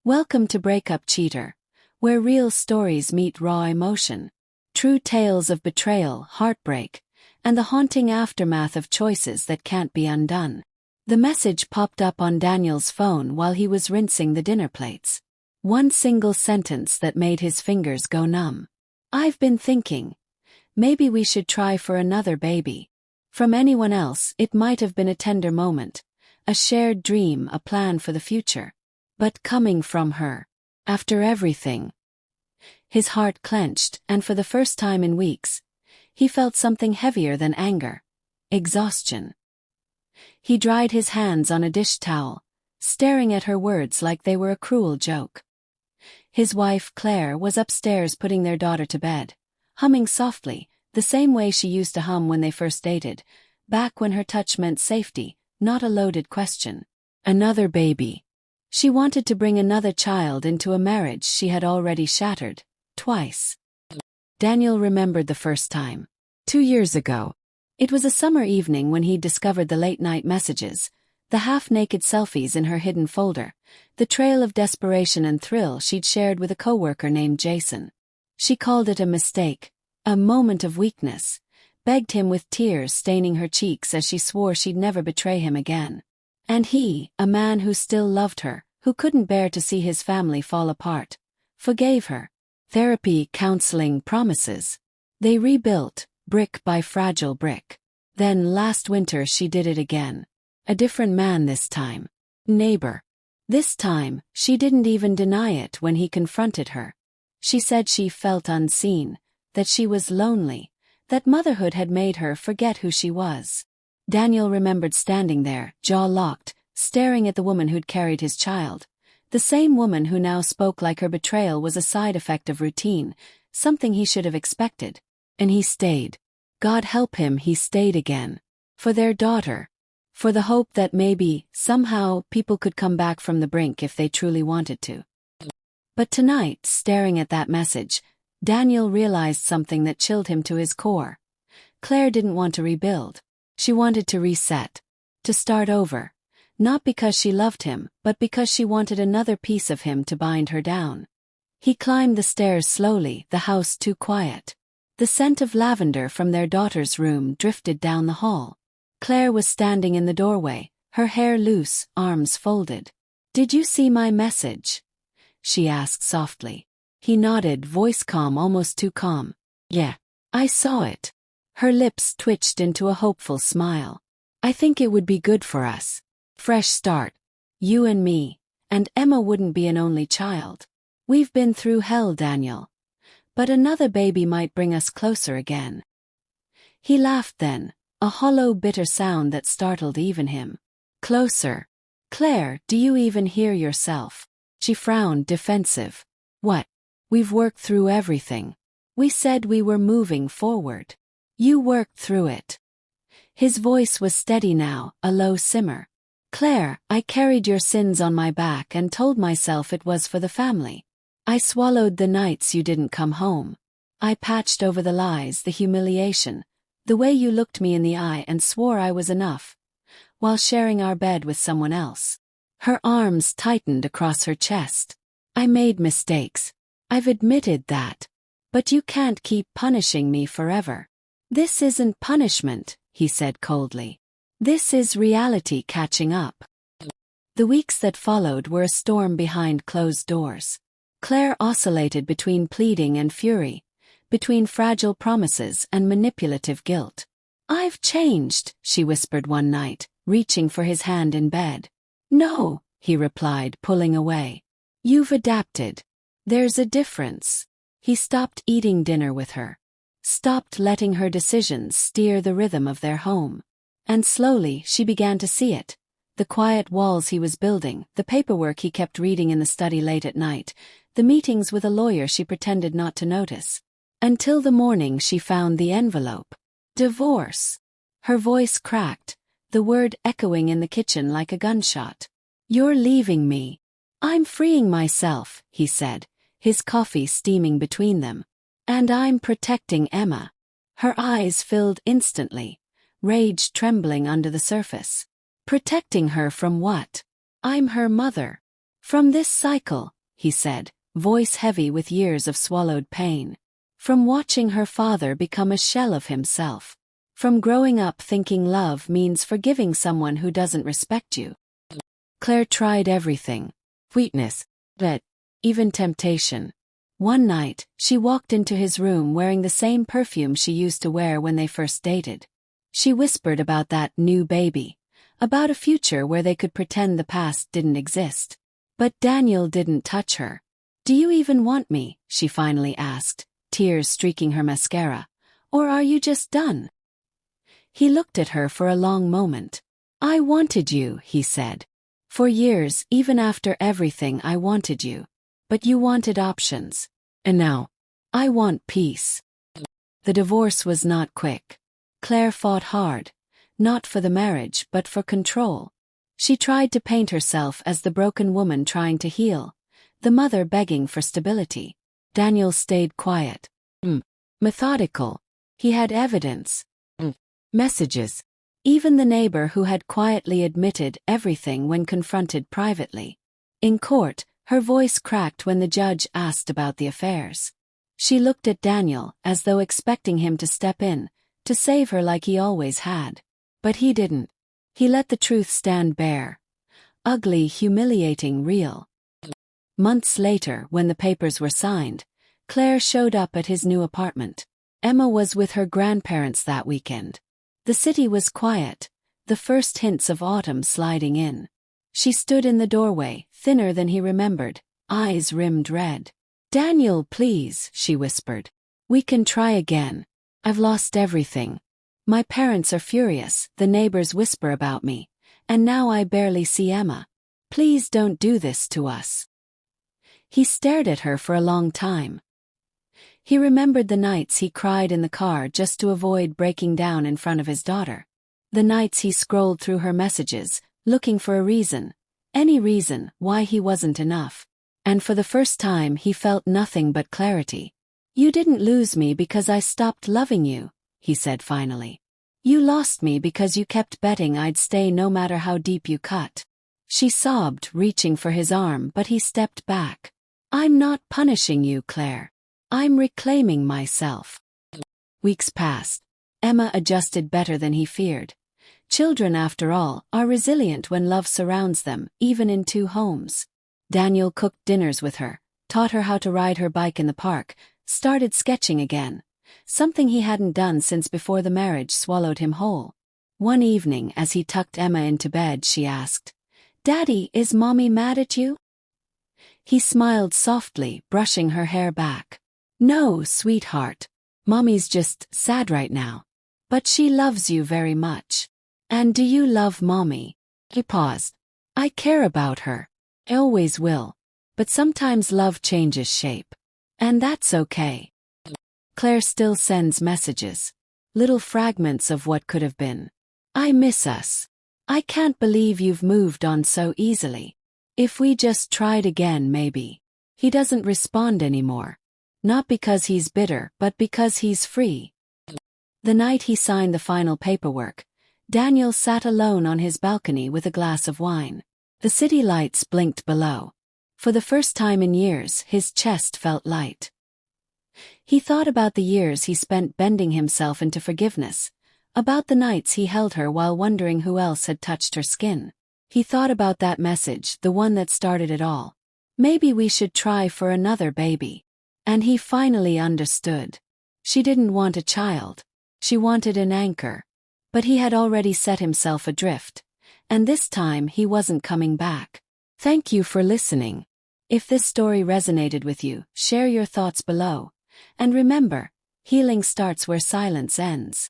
Welcome to Breakup Cheater, where real stories meet raw emotion. True tales of betrayal, heartbreak, and the haunting aftermath of choices that can't be undone. The message popped up on Daniel's phone while he was rinsing the dinner plates. One single sentence that made his fingers go numb. "I've been thinking. Maybe we should try for another baby." From anyone else, it might have been a tender moment, a shared dream, a plan for the future. But coming from her, after everything, his heart clenched, and for the first time in weeks, he felt something heavier than anger: exhaustion. He dried his hands on a dish towel, staring at her words like they were a cruel joke. His wife, Claire, was upstairs putting their daughter to bed, humming softly, the same way she used to hum when they first dated, back when her touch meant safety, not a loaded question. Another baby. She wanted to bring another child into a marriage she had already shattered, twice. Daniel remembered the first time. 2 years ago. It was a summer evening when he discovered the late-night messages, the half-naked selfies in her hidden folder, the trail of desperation and thrill she'd shared with a coworker named Jason. She called it a mistake, a moment of weakness, begged him with tears staining her cheeks as she swore she'd never betray him again. And he, a man who still loved her, who couldn't bear to see his family fall apart, forgave her. Therapy, counseling, promises. They rebuilt, brick by fragile brick. Then last winter she did it again. A different man this time. Neighbor. This time, she didn't even deny it when he confronted her. She said she felt unseen, that she was lonely, that motherhood had made her forget who she was. Daniel remembered standing there, jaw locked, staring at the woman who'd carried his child, the same woman who now spoke like her betrayal was a side effect of routine, something he should have expected. And he stayed. God help him, he stayed again. For their daughter. For the hope that maybe, somehow, people could come back from the brink if they truly wanted to. But tonight, staring at that message, Daniel realized something that chilled him to his core. Claire didn't want to rebuild. She wanted to reset. To start over. Not because she loved him, but because she wanted another piece of him to bind her down. He climbed the stairs slowly, the house too quiet. The scent of lavender from their daughter's room drifted down the hall. Claire was standing in the doorway, her hair loose, arms folded. "Did you see my message?" she asked softly. He nodded, voice calm, almost too calm. "Yeah, I saw it." Her lips twitched into a hopeful smile. "I think it would be good for us. Fresh start. You and me. And Emma wouldn't be an only child. We've been through hell, Daniel. But another baby might bring us closer again." He laughed then, a hollow, bitter sound that startled even him. "Closer. Claire, do you even hear yourself?" She frowned, defensive. "What? We've worked through everything. We said we were moving forward. You worked through it." His voice was steady now, a low simmer. "Claire, I carried your sins on my back and told myself it was for the family. I swallowed the nights you didn't come home. I patched over the lies, the humiliation, the way you looked me in the eye and swore I was enough, while sharing our bed with someone else." Her arms tightened across her chest. "I made mistakes. I've admitted that. But you can't keep punishing me forever." "This isn't punishment," he said coldly. "This is reality catching up." The weeks that followed were a storm behind closed doors. Claire oscillated between pleading and fury, between fragile promises and manipulative guilt. "I've changed," she whispered one night, reaching for his hand in bed. "No," he replied, pulling away. "You've adapted. There's a difference." He stopped eating dinner with her. Stopped letting her decisions steer the rhythm of their home. And slowly she began to see it. The quiet walls he was building, the paperwork he kept reading in the study late at night, the meetings with a lawyer she pretended not to notice. Until the morning she found the envelope. Divorce. Her voice cracked, the word echoing in the kitchen like a gunshot. "You're leaving me." "I'm freeing myself," he said, his coffee steaming between them. "And I'm protecting Emma." Her eyes filled instantly, rage trembling under the surface. "Protecting her from what?" "I'm her mother. From this cycle, he said, voice heavy with years of swallowed pain. From watching her father become a shell of himself. From growing up thinking love means forgiving someone who doesn't respect you. Claire tried everything. Sweetness, but even temptation. One night, she walked into his room wearing the same perfume she used to wear when they first dated. She whispered about that new baby, about a future where they could pretend the past didn't exist. But Daniel didn't touch her. "Do you even want me?" she finally asked, tears streaking her mascara. "Or are you just done?" He looked at her for a long moment. "I wanted you," he said. "For years, even after everything, I wanted you. But you wanted options. And now, I want peace." The divorce was not quick. Claire fought hard, not for the marriage but for control. She tried to paint herself as the broken woman trying to heal, the mother begging for stability. Daniel stayed quiet. Methodical. He had evidence. Messages. Even the neighbor who had quietly admitted everything when confronted privately. In court, her voice cracked when the judge asked about the affairs. She looked at Daniel as though expecting him to step in, to save her like he always had. But he didn't. He let the truth stand bare. Ugly, humiliating, real. Months later, when the papers were signed, Claire showed up at his new apartment. Emma was with her grandparents that weekend. The city was quiet, the first hints of autumn sliding in. She stood in the doorway, thinner than he remembered, eyes rimmed red. "Daniel, please," she whispered. "We can try again. I've lost everything. My parents are furious, the neighbors whisper about me, and now I barely see Emma. Please don't do this to us." He stared at her for a long time. He remembered the nights he cried in the car just to avoid breaking down in front of his daughter. The nights he scrolled through her messages, looking for a reason, any reason, why he wasn't enough. And for the first time he felt nothing but clarity. "You didn't lose me because I stopped loving you," he said finally. "You lost me because you kept betting I'd stay no matter how deep you cut." She sobbed, reaching for his arm, but he stepped back. "I'm not punishing you, Claire. I'm reclaiming myself." Weeks passed. Emma adjusted better than he feared. Children, after all, are resilient when love surrounds them, even in two homes. Daniel cooked dinners with her, taught her how to ride her bike in the park, started sketching again, something he hadn't done since before the marriage swallowed him whole. One evening, as he tucked Emma into bed, she asked, "Daddy, is Mommy mad at you?" He smiled softly, brushing her hair back. "No, sweetheart. Mommy's just sad right now. But she loves you very much. And do you love Mommy?" He paused. "I care about her. I always will. But sometimes love changes shape. And that's okay." Claire still sends messages. Little fragments of what could have been. "I miss us. I can't believe you've moved on so easily. If we just tried again, maybe." He doesn't respond anymore. Not because he's bitter, but because he's free. The night he signed the final paperwork, Daniel sat alone on his balcony with a glass of wine. The city lights blinked below. For the first time in years, his chest felt light. He thought about the years he spent bending himself into forgiveness, about the nights he held her while wondering who else had touched her skin. He thought about that message, the one that started it all. Maybe we should try for another baby. And he finally understood. She didn't want a child. She wanted an anchor. But he had already set himself adrift. And this time he wasn't coming back. Thank you for listening. If this story resonated with you, share your thoughts below. And remember, healing starts where silence ends.